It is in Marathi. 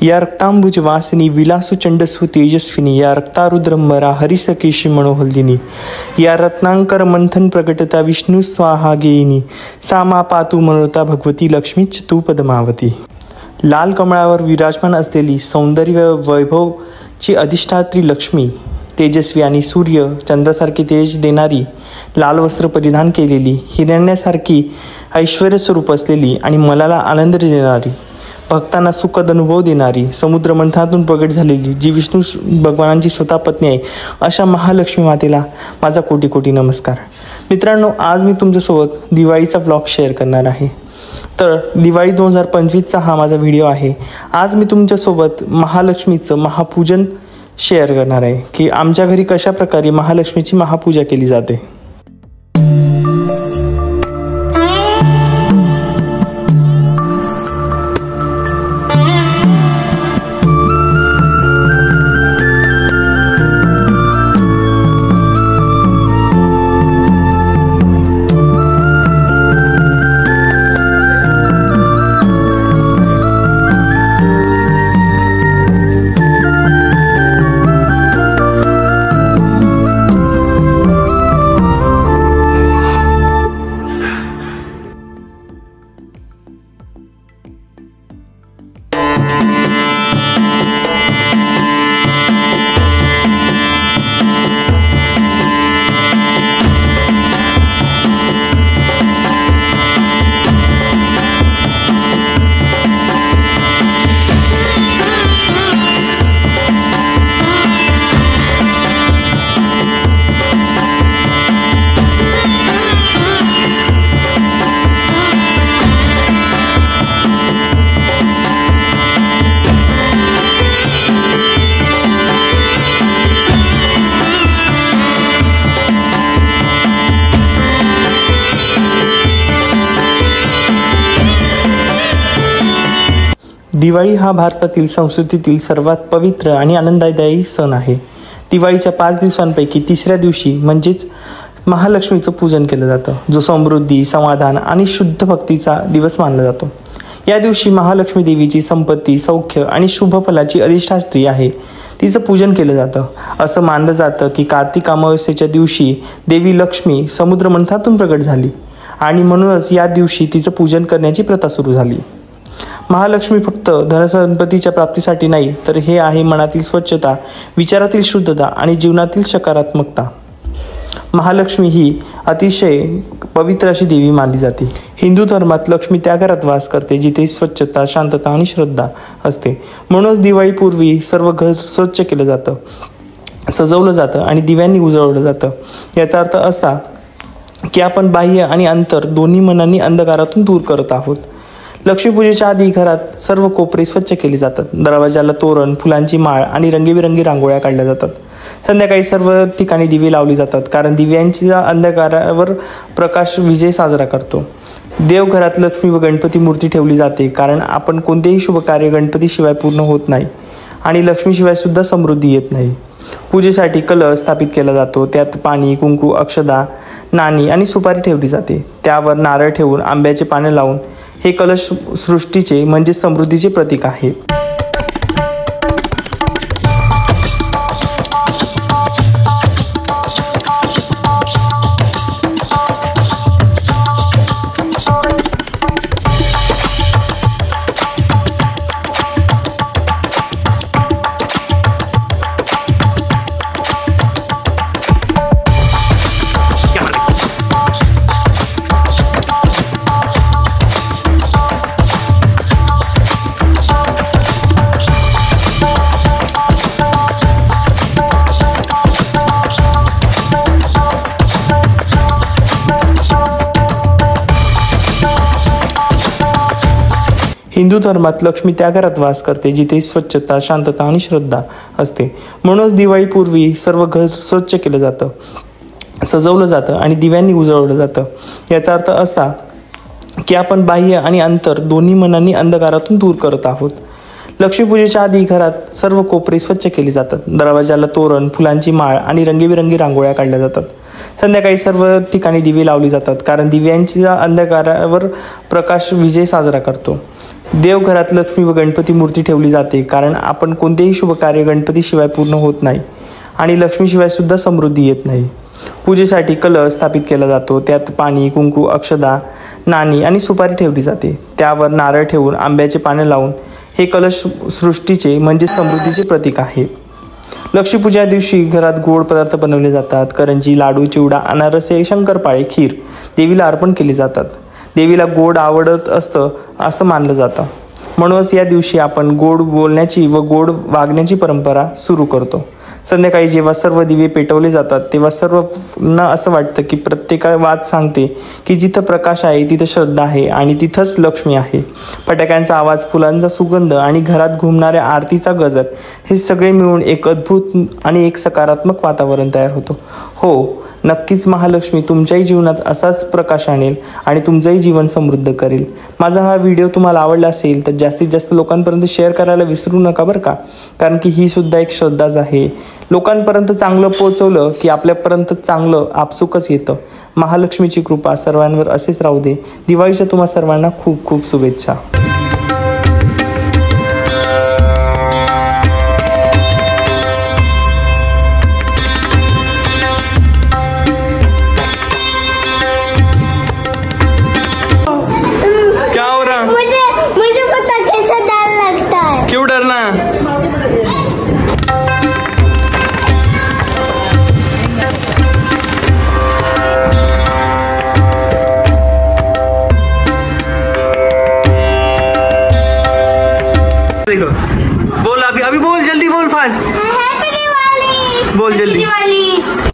या रक्तांबुज वासिनी विलासु चंडसु तेजस्विनी या रक्तारुद्रंबरा हरिसकेशी मनोहल्दिनी या रत्नांकर मंथन प्रकटता विष्णु स्वाहा गेयिनी सामा पातु मनोरता भगवती लक्ष्मीच तू पद्मावती। लाल कमळावर विराजमान असलेली सौंदर्य वैभवची अधिष्ठात्री लक्ष्मी, तेजस्वी आणि सूर्य चंद्रासारखे तेज देणारी, लाल वस्त्र परिधान केलेली, हिरण्यासारखी ऐश्वर्य स्वरूप असलेली आणि मनाला आनंद देणारी, भक्तांना सुखद अनुभव देणारी, समुद्र मंथनातून प्रगट झालेली, जी विष्णू भगवानांची स्वतः पत्नी आहे, अशा महालक्ष्मी मातेला माझा कोटी कोटी नमस्कार। मित्रांनो, आज मी तुमच्यासोबत दिवाळीचा व्लॉग शेअर करणार आहे। तर दिवाळी 2025चा हा माझा व्हिडिओ आहे। आज मी तुमच्यासोबत महालक्ष्मीचं महापूजन शेअर करणार आहे की आमच्या घरी कशा प्रकारे महालक्ष्मीची महापूजा केली जाते। दिवाळी हा भारतातील संस्कृतीतील सर्वात पवित्र आणि आनंददायी सण आहे। दिवाळीच्या 5 दिवसांपैकी तिसऱ्या दिवशी म्हणजेच महालक्ष्मीचं पूजन केलं जातं, जो समृद्धी, समाधान आणि शुद्ध भक्तीचा दिवस मानला जातो। या दिवशी महालक्ष्मी देवीची संपत्ती, सौख्य आणि शुभ फलाची अधिष्ठात्री आहे, तिचं पूजन केलं जातं। असं मानलं जातं की कार्तिक अमावस्येच्या दिवशी देवी लक्ष्मी समुद्र मंथनातून प्रगट झाली आणि म्हणूनच या दिवशी तिचं पूजन करण्याची प्रथा सुरू झाली। महालक्ष्मी फक्त धनसंपत्तीच्या प्राप्तीसाठी नाही, तर हे आहे मनातील स्वच्छता, विचारातील शुद्धता आणि जीवनातील सकारात्मकता। महालक्ष्मी ही अतिशय पवित्र अशी देवी मानली जाते। हिंदू धर्मात लक्ष्मी त्या घरात वास करते जिथे स्वच्छता, शांतता आणि श्रद्धा असते। म्हणूनच दिवाळीपूर्वी सर्व घर स्वच्छ केलं जातं, सजवलं जातं आणि दिव्यांनी उजळवलं जातं। याचा अर्थ असा की आपण बाह्य आणि अंतर दोन्ही मनांनी अंधकारातून दूर करत आहोत। लक्ष्मीपूजेच्या आधी घरात सर्व कोपरे स्वच्छ केले जातात, दरवाजाला तोरण, फुलांची माळ आणि रंगीबेरंगी रांगोळ्या काढल्या जातात। संध्याकाळी सर्व ठिकाणी दिवे लावली जातात, कारण दिव्यांच्या अंधकारावर प्रकाश विजय साजरा करतो। देवघरात लक्ष्मी व गणपती मूर्ती ठेवली जाते, कारण आपण कोणतेही शुभ कार्य गणपतीशिवाय पूर्ण होत नाही आणि लक्ष्मीशिवाय सुद्धा समृद्धी येत नाही। पूजेसाठी कलश स्थापित केला जातो, त्यात पाणी, कुंकू, अक्षदा, नाणी आणि सुपारी ठेवली जाते। त्यावर नारळ ठेवून आंब्याचे पाने लावून हे कलश सृष्टीचे म्हणजे समृद्धीचे प्रतीक आहे। हिंदू धर्मात लक्ष्मी त्या घरात वास करते जिथे स्वच्छता, शांतता आणि श्रद्धा असते। म्हणूनच दिवाळीपूर्वी सर्व घर स्वच्छ केलं जातं, सजवलं जातं आणि दिव्यांनी उजळवलं जातं। याचा अर्थ असा की आपण बाह्य आणि अंतर दोन्ही मनांनी अंधकारातून दूर करत आहोत। लक्ष्मीपूजेच्या आधी घरात सर्व कोपरे स्वच्छ केली जातात, दरवाजाला तोरण, फुलांची माळ आणि रंगीबेरंगी रांगोळ्या काढल्या जातात। संध्याकाळी सर्व ठिकाणी दिवे लावली जातात, कारण दिव्यांच्या अंधकारावर प्रकाश विजय साजरा करतो। देवघरात लक्ष्मी व गणपती मूर्ती ठेवली जाते, कारण आपण कोणतेही शुभ कार्य गणपतीशिवाय पूर्ण होत नाही आणि लक्ष्मीशिवाय सुद्धा समृद्धी येत नाही. पूजेसाठी कलश स्थापित केला जातो. त्यात पाणी, कुंकू, अक्षदा, नाणी आणि सुपारी ठेवली जाते. त्यावर नारळ ठेवून आंब्याचे पाने लावून हे कलश सृष्टीचे म्हणजे समृद्धीचे प्रतीक आहे. लक्ष्मीपूजा दिवशी घरात गोड पदार्थ बनवले जातात. करंजी, लाडू, चिवडा, अनारसे, शंकरपाळे, खीर देवीला अर्पण केली जातात. देवीला गोड आवडत असतं असं मानलं जातं. म्हणूनच या दिवशी आपण गोड बोलण्याची व गोड वागण्याची परंपरा सुरू करतो. संध्याकाळी जेव्हा सर्व दिवे पेटवले जातात तेव्हा सर्वांना असं वाटतं की प्रत्येका वाद सांगते की जिथं प्रकाश आहे तिथं श्रद्धा आहे आणि तिथंच लक्ष्मी आहे. फटाक्यांचा आवाज, फुलांचा सुगंध आणि घरात घुमणाऱ्या आरतीचा गजर हे सगळे मिळून एक अद्भुत आणि एक सकारात्मक वातावरण तयार होतं. हो, नक्कीच महालक्ष्मी तुमच्याही जीवनात असाच प्रकाश आणेल आणि तुमचंही जीवन समृद्ध करेल. माझा हा व्हिडिओ तुम्हाला आवडला असेल तर जास्तीत जास्त लोकांपर्यंत शेअर करायला विसरू नका बरं का, कारण की ही सुद्धा एक श्रद्धाच आहे. लोकांपर्यंत चांगलं पोहोचवलं की आपल्यापर्यंत चांगलं आपसुकच येतं. महालक्ष्मीची कृपा सर्वांवर असेच राहू दे. दिवाळीच्या तुम्हा सर्वांना खूप खूप शुभेच्छा. मुझे पटाखे से डर लगता है. क्यों डरना? देखो, बोल अभी बोल, जल्दी बोल, फास्ट. हैप्पी दिवाली. बोल जल्दी. दिवाली.